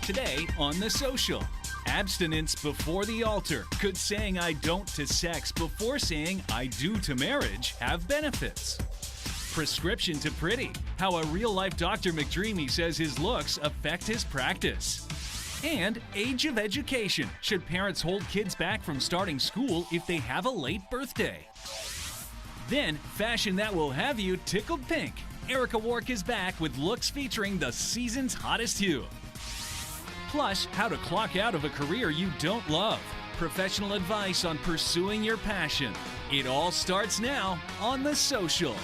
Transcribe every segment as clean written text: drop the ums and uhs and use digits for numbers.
today on The Social. Abstinence before the altar. Could saying I don't to sex before saying I do to marriage have benefits? Prescription to pretty. How a real-life Dr. McDreamy says his looks affect his practice. And age of education. Should parents hold kids back from starting school if they have a late birthday? Then, fashion that will have you tickled pink. Erica Wark is back with looks featuring the season's hottest hue. Plus, how to clock out of a career you don't love. Professional advice on pursuing your passion. It all starts now on The Social.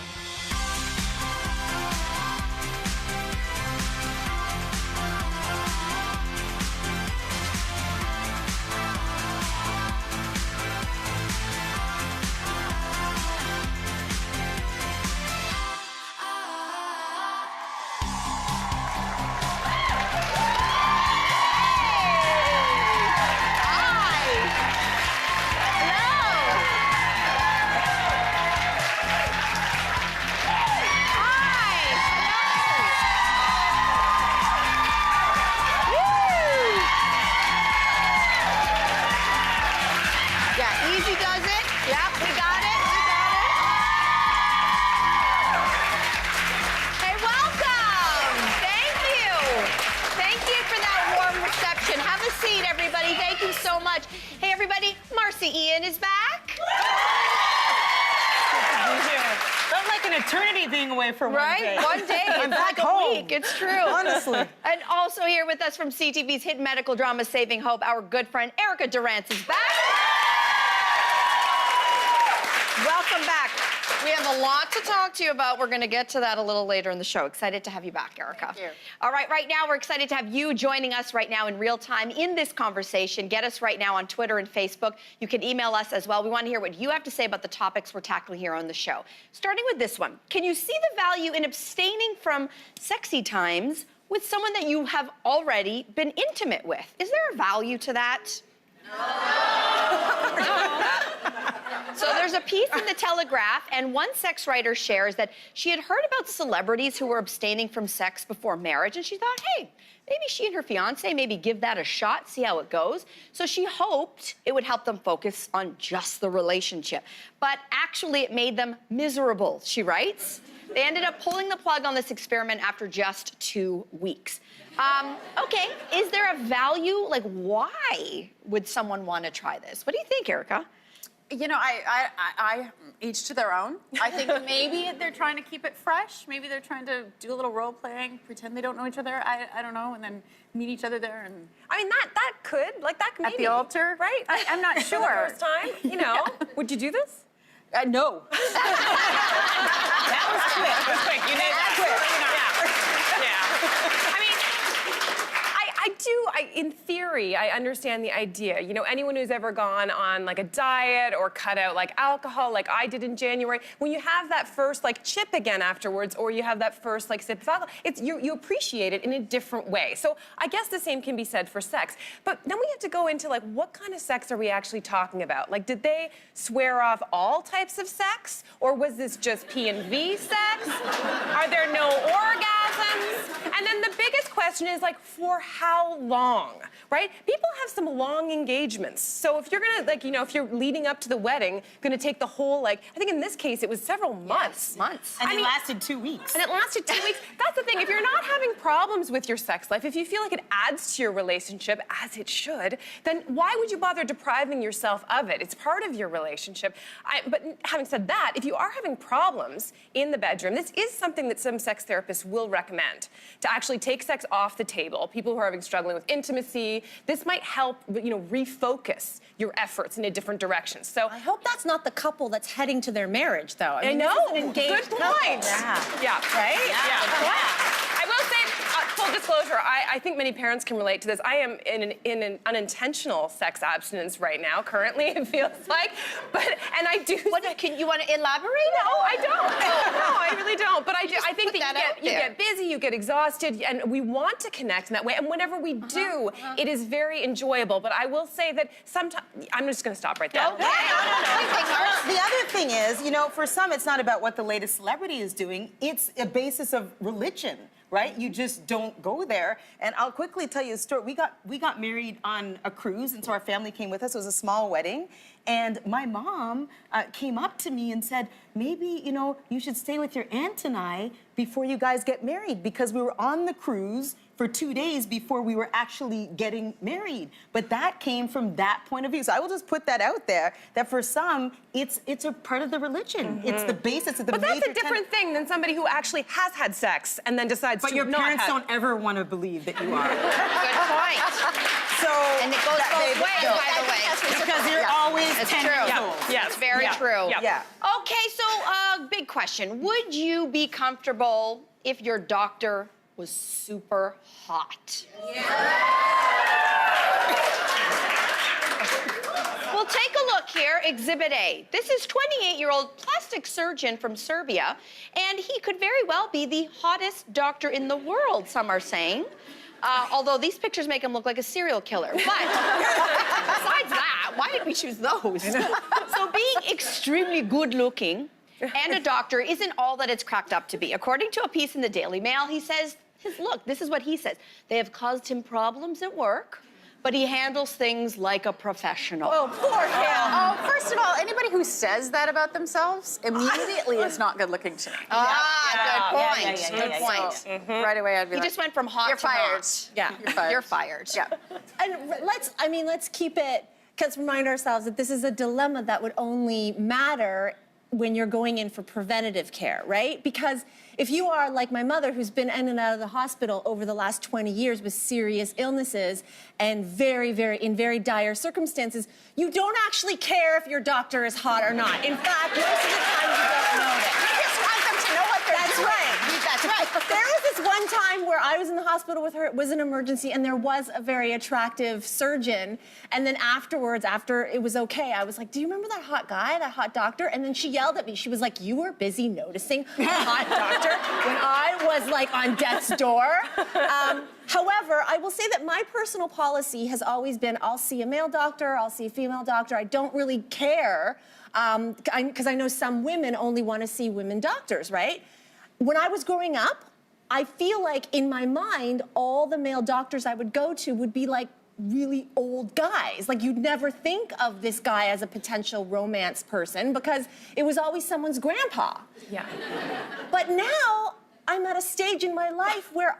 For one day. One day. I'm it's back like home. a week. It's true. Honestly. And also here with us from CTV's hit medical drama Saving Hope, our good friend Erica Durance is back. Welcome back. We have a lot to talk to you about. We're going to get to that a little later in the show. Excited to have you back, Erica. Thank you. All right, right now we're excited to have you joining us right now in real time in this conversation. Get us right now on Twitter and Facebook. You can email us as well. We want to hear what you have to say about the topics we're tackling here on the show. Starting with this one. Can you see the value in abstaining from sexy times with someone that you have already been intimate with? Is there a value to that? So there's a piece in the Telegraph, and one sex writer shares that she had heard about celebrities who were abstaining from sex before marriage, and she thought, hey, maybe she and her fiance maybe give that a shot, see how it goes. So she hoped it would help them focus on just the relationship. But actually, it made them miserable, she writes. They ended up pulling the plug on this experiment after just 2 weeks. Okay, is there a value? Like, why would someone want to try this? What do you think, Erica? You know, I each to their own. I think maybe they're trying to keep it fresh. Maybe they're trying to do a little role playing, pretend they don't know each other. I don't know, and then meet each other there. And I mean, that could, like, that could at the altar, right? I'm not sure. For the first time, you know. Yeah. Would you do this? No. That was quick. That was quick. You did that quick. Yeah. I mean, in theory, I understand the idea. You know, anyone who's ever gone on like a diet or cut out like alcohol, like I did in January, when you have that first like chip again afterwards, or you have that first like sip of alcohol, you appreciate it in a different way. So I guess the same can be said for sex. But then we have to go into like, what kind of sex are we actually talking about? Like, did they swear off all types of sex? Or was this just P&V sex? Are there no orgasms? And then the biggest question is like, for how long, right? People have some long engagements. So if you're gonna, like, you know, if you're leading up to the wedding, gonna take the whole, like, I think in this case, it was several months. Yes, months. And it lasted 2 weeks. And it lasted 2 weeks. That's the thing. If you're not having problems with your sex life, if you feel like it adds to your relationship, as it should, then why would you bother depriving yourself of it? It's part of your relationship. But having said that, if you are having problems in the bedroom, this is something that some sex therapists will recommend, to actually take sex off the table. People who are struggling with intimacy, this might help, you know, refocus your efforts in a different direction. So I hope that's not the couple that's heading to their marriage, though. I know. This is an engaged Good couple. point. Yeah. Right? Yeah. I will say, full disclosure, I think many parents can relate to this. I am in an unintentional sex abstinence right now, currently, it feels like. And I do. Can you want to elaborate? No, I don't. No, I really don't. But I do. I think that you get busy, you get exhausted, and we want to connect in that way. And whenever we do, it is very enjoyable. But I will say that sometimes, I'm just going to stop right there. Okay. Well, the other thing is, you know, for some, it's not about what the latest celebrity is doing. It's a basis of religion. right? You just don't go there. And I'll quickly tell you a story. We got married on a cruise, and so our family came with us. It was a small wedding. And my mom came up to me and said, maybe, you know, you should stay with your aunt and I before you guys get married, because we were on the cruise for 2 days before we were actually getting married. But that came from that point of view. So I will just put that out there, that for some, it's a part of the religion. It's the basis, it's the But that's major a different thing than somebody who actually has had sex and then decides But to your not parents have. don't ever want to believe that you are. Good point. So And it goes both ways, by the way. because you're always It's 10 true. years Yeah. old. Yeah. It's very Yeah. true. Yeah. Yeah. Okay, so big question. Would you be comfortable if your doctor was super hot? Well, take a look here, Exhibit A. This is 28-year-old plastic surgeon from Serbia, and he could very well be the hottest doctor in the world, some are saying. Although these pictures make him look like a serial killer. But besides that, why did we choose those? So being extremely good-looking and a doctor isn't all that it's cracked up to be. According to a piece in the Daily Mail, he says, look, this is what he says. They have caused him problems at work, but he handles things like a professional. Oh, poor him. Oh, first of all, anybody who says that about themselves immediately is not good looking to me. Good point. Good point. So, right away, I'd be He like, just went from hot you're to fired. not. Yeah. You're fired. You're fired. Yeah. And let's keep it, let's remind ourselves that this is a dilemma that would only matter when you're going in for preventative care, right? Because if you are like my mother, who's been in and out of the hospital over the last 20 years with serious illnesses and in very dire circumstances, you don't actually care if your doctor is hot or not. In fact, most of the time you don't know that. You just want them to know what they're That's doing. right. That's right. There was this one time where I was in the hospital with her. It was an emergency, and there was a very attractive surgeon. And then afterwards, after it was okay, I was like, "Do you remember that hot guy, that hot doctor?" And then she yelled at me. She was like, "You were busy noticing a hot doctor when I was like on death's door." However, I will say that my personal policy has always been: I'll see a male doctor, I'll see a female doctor. I don't really care. Because I know some women only want to see women doctors, right? When I was growing up, I feel like in my mind, all the male doctors I would go to would be like really old guys. Like you'd never think of this guy as a potential romance person because it was always someone's grandpa. Yeah. But now I'm at a stage in my life where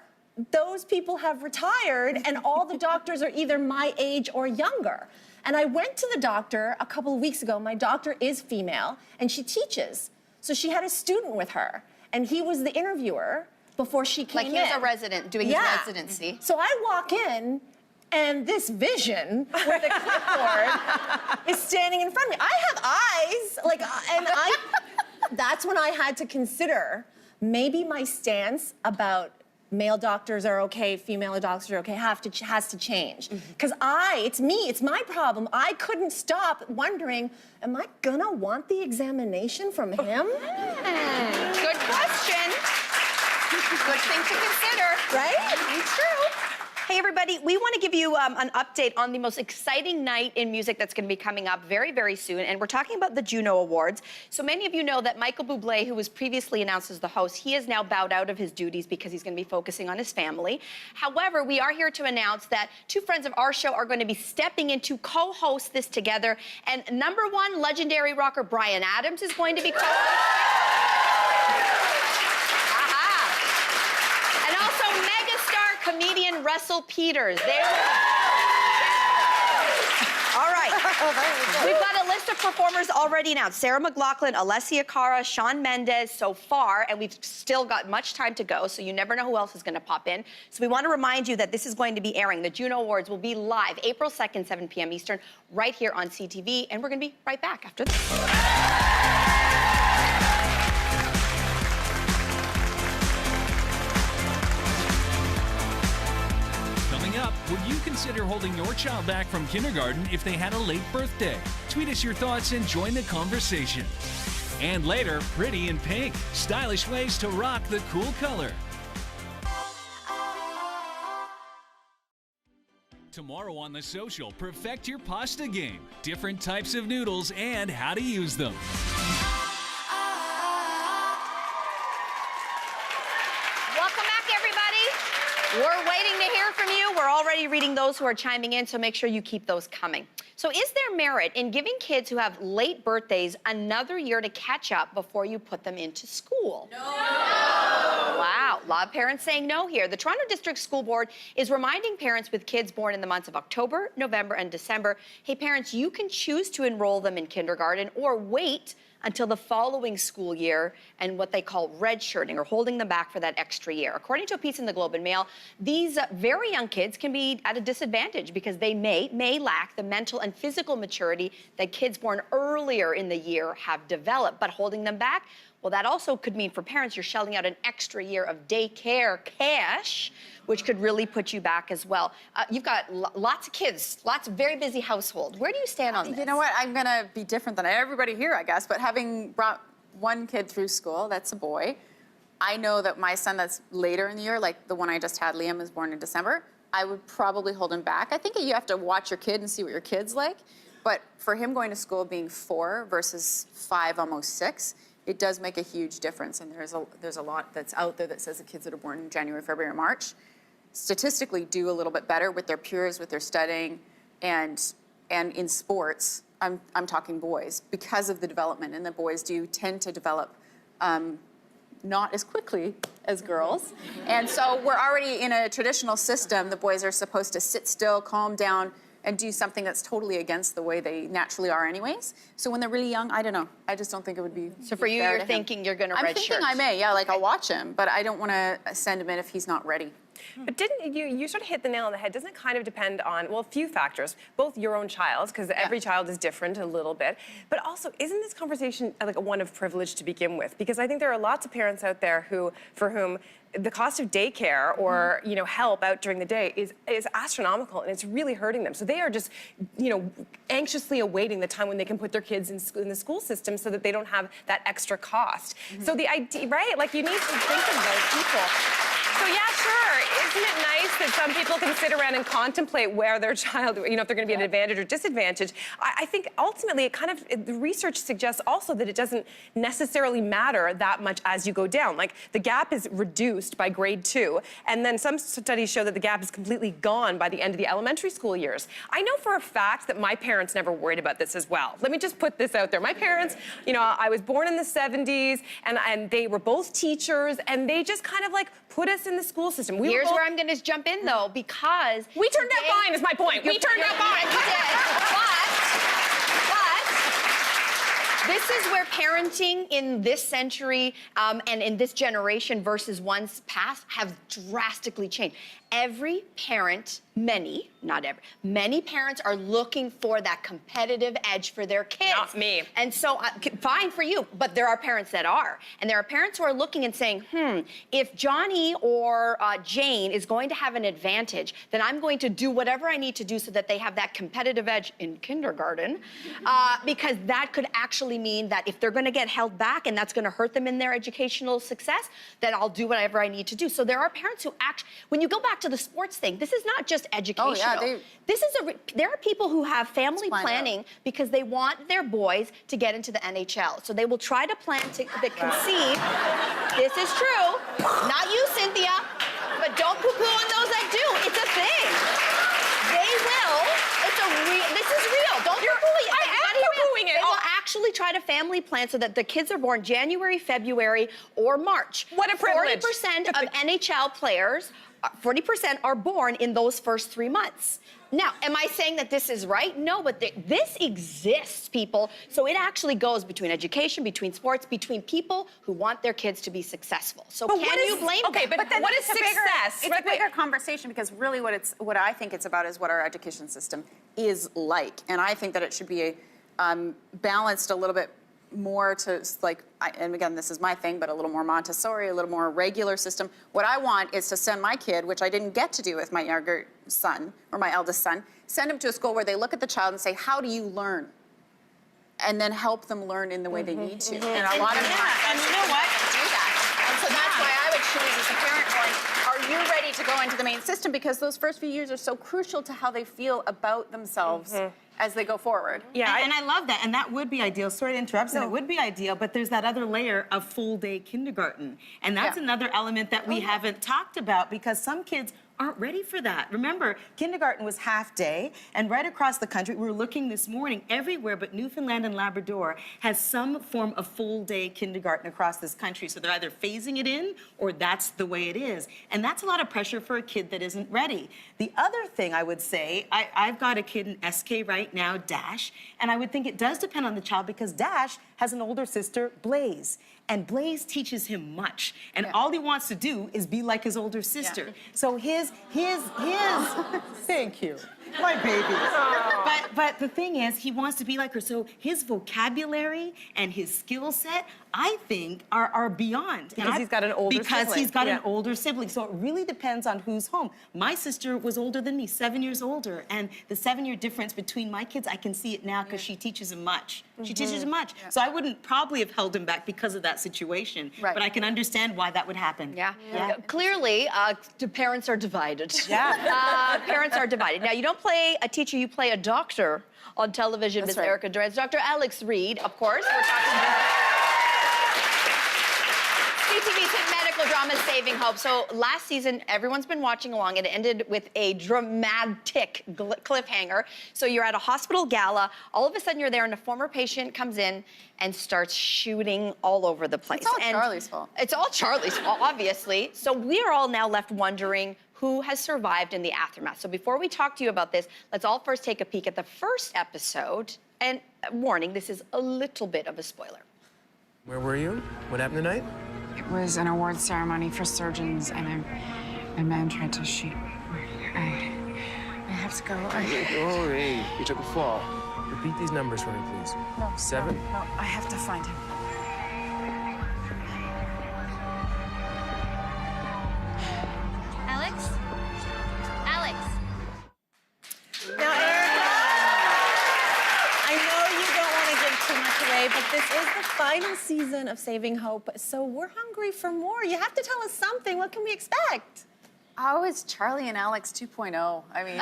those people have retired and all the doctors are either my age or younger. And I went to the doctor a couple of weeks ago. My doctor is female and she teaches. So she had a student with her and he was the interviewer before she came in. Like he was a resident doing his residency. So I walk in and this vision with a clipboard is standing in front of me. I have eyes, that's when I had to consider maybe my stance about male doctors are okay, female doctors are okay, has to change. Because it's my problem. I couldn't stop wondering, am I gonna want the examination from him? Good question. Good thing to consider. Right? It's true. Hey, everybody, we want to give you an update on the most exciting night in music that's going to be coming up very, very soon. And we're talking about the Juno Awards. So many of you know that Michael Bublé, who was previously announced as the host, he has now bowed out of his duties because he's going to be focusing on his family. However, we are here to announce that two friends of our show are going to be stepping in to co-host this together. And #1 legendary rocker Bryan Adams is going to be co-hosting. And also megastar comedian Russell Peters. All right. We've got a list of performers already announced. Sarah McLachlan, Alessia Cara, Shawn Mendes so far, and we've still got much time to go, so you never know who else is going to pop in. So we want to remind you that this is going to be airing. The Juno Awards will be live April 2nd, 7 p.m. Eastern, right here on CTV, and we're going to be right back after this. Up, would you consider holding your child back from kindergarten if they had a late birthday? Tweet us your thoughts and join the conversation. And later, pretty in pink, stylish ways to rock the cool color. Tomorrow on The Social, perfect your pasta game. Different types of noodles and how to use them. Welcome back, everybody. hear from you. We're already reading those who are chiming in, so make sure you keep those coming. So is there merit in giving kids who have late birthdays another year to catch up before you put them into school? No. Wow, a lot of parents saying no here. The Toronto District School Board is reminding parents with kids born in the months of October, November, and December, hey, parents, you can choose to enroll them in kindergarten or wait until the following school year and what they call redshirting, or holding them back for that extra year. According to a piece in the Globe and Mail, these very young kids can be at a disadvantage because they may lack the mental and physical maturity that kids born earlier in the year have developed. But holding them back, well, that also could mean for parents you're shelling out an extra year of daycare cash, which could really put you back as well. You've got lots of kids, lots of very busy household. Where do you stand on this? You know what? I'm going to be different than everybody here, I guess, but having brought one kid through school, that's a boy, I know that my son that's later in the year, like the one I just had, Liam, is born in December, I would probably hold him back. I think you have to watch your kid and see what your kid's like, but for him going to school being 4 versus 5, almost 6, it does make a huge difference, and there's a lot that's out there that says the kids that are born in January, February, or March statistically do a little bit better with their peers, with their studying, and in sports. I'm talking boys, because of the development, and the boys do tend to develop not as quickly as girls. And so we're already in a traditional system. The boys are supposed to sit still, calm down, and do something that's totally against the way they naturally are anyways. So when they're really young, I don't know. I just don't think it would be So for you, fair you're to him. thinking you're going to redshirt. I'm thinking I may, yeah, like I'll watch him, but I don't want to send him in if he's not ready. But didn't you sort of hit the nail on the head? Doesn't it kind of depend on, well, a few factors, both your own child, because every child is different a little bit, but also, isn't this conversation like one of privilege to begin with? Because I think there are lots of parents out there for whom the cost of daycare or help out during the day is astronomical, and it's really hurting them. So they are just anxiously awaiting the time when they can put their kids in the school system so that they don't have that extra cost. So the idea, right? Like, you need to think of those people. So yeah, sure. Isn't it nice that some people can sit around and contemplate where their child, if they're going to be an advantage or disadvantage? I think ultimately the research suggests also that it doesn't necessarily matter that much as you go down. Like, the gap is reduced by grade 2, and then some studies show that the gap is completely gone by the end of the elementary school years. I know for a fact that my parents never worried about this as well. Let me just put this out there. My parents, I was born in the 70s, and they were both teachers, and they just kind of like put us in the school system. Here's where I'm going to jump in, though, because we turned out fine, is my point. We turned out fine. You did, but this is where parenting in this century and in this generation versus ones past have drastically changed. Every parent, not every, many parents are looking for that competitive edge for their kids. Not me. And so, fine for you, but there are parents that are. And there are parents who are looking and saying, if Johnny or Jane is going to have an advantage, then I'm going to do whatever I need to do so that they have that competitive edge in kindergarten, because that could actually mean that if they're going to get held back and that's going to hurt them in their educational success, then I'll do whatever I need to do. So there are parents who when you go back to the sports thing, this is not just educational. Oh, yeah, there are people who have family planning because they want their boys to get into the NHL. So they will try to plan to conceive. This is true. Not you, Cynthia, but don't poo-poo on those that do. It's a thing. They will. This is real. Don't poo-poo it. I am poo-pooing it. They will actually try to family plan so that the kids are born January, February, or March. What a privilege. 40% of NHL players, 40% are born in those first 3 months. Now, am I saying that this is right? No, but this exists, people. So it actually goes between education, between sports, between people who want their kids to be successful. So can you blame them? Okay, but then what is success? It's a bigger conversation, because really what I think it's about is what our education system is like. And I think that it should be balanced a little bit more to, and again, this is my thing, but a little more Montessori, a little more regular system. What I want is to send my kid, which I didn't get to do with my younger son, or my eldest son, send him to a school where they look at the child and say, how do you learn? And then help them learn in the way they need to. And a lot of times, and you know what? do that. And so that's why I would choose as a parent going, are you ready to go into the main system? Because those first few years are so crucial to how they feel about themselves as they go forward. Yeah, and I love that, and that would be ideal. Sorry to interrupt, and it would be ideal, but there's that other layer of full-day kindergarten, and that's another element that we haven't talked about, because some kids aren't ready for that. Remember, kindergarten was half day, and right across the country, we were looking this morning, everywhere but Newfoundland and Labrador has some form of full day kindergarten across this country. So they're either phasing it in or that's the way it is. And that's a lot of pressure for a kid that isn't ready. The other thing I would say, I've got a kid in SK right now, Dash, and I would think it does depend on the child because Dash has an older sister, Blaze. And Blaze teaches him much. And all he wants to do is be like his older sister. So his, thank you, my baby. But the thing is, he wants to be like her. So his vocabulary and his skill set, I think, are beyond. Because he's got an older Because sibling. he's got an older sibling. So it really depends on who's home. My sister was older than me, 7 years older. And the 7-year difference between my kids, I can see it now because she teaches him much. She teaches him much. So I wouldn't probably have held him back because of that situation. Right. But I can understand why that would happen. Yeah. Clearly, the parents are divided. Yeah. Parents are divided. Now, you don't play a teacher, you play a doctor on television, That's Ms. right. Erica Durance. Dr. Alex Reed, of course. We're talking about CTV's hit medical drama, Saving Hope. So last season, everyone's been watching along. It ended with a dramatic cliffhanger. So you're at a hospital gala. All of a sudden, you're there, and a former patient comes in and starts shooting all over the place. It's all And Charlie's fault. It's all Charlie's fault, obviously. So we are all now left wondering who has survived in the aftermath. So before we talk to you about this, let's all first take a peek at the first episode. And warning, this is a little bit of a spoiler. Where were you? What happened tonight? It was an award ceremony for surgeons, and a man tried to shoot. I have to go. Oh, hey, you took a fall. Repeat these numbers for me, please. No, 7. No, I have to find him. Alex? Alex? Now, Erica, I know you don't want to give too much away, but this is the final season of Saving Hope, so we're hungry for more. You have to tell us something. What can we expect? Oh, it's Charlie and Alex 2.0. I mean,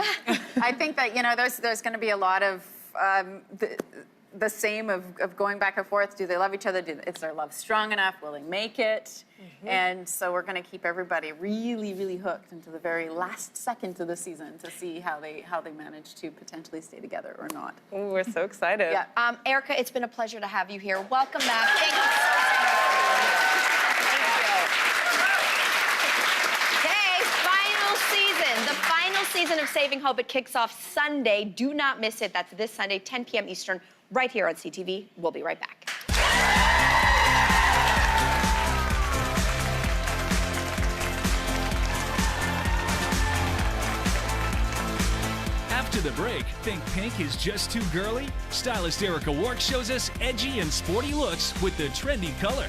I think that, there's going to be a lot of the same of going back and forth. Do they love each other? Is their love strong enough? Will they make it? And so we're going to keep everybody really, really hooked into the very last second of the season to see how they manage to potentially stay together or not. Ooh, we're so excited. Yeah. Erica, it's been a pleasure to have you here. Welcome back. Thank you so much for being here. Okay, final season. The final season of Saving Hope. It kicks off Sunday. Do not miss it. That's this Sunday, 10 p.m. Eastern, right here on CTV. We'll be right back. After the break, think pink is just too girly? Stylist Erica Wark shows us edgy and sporty looks with the trendy color.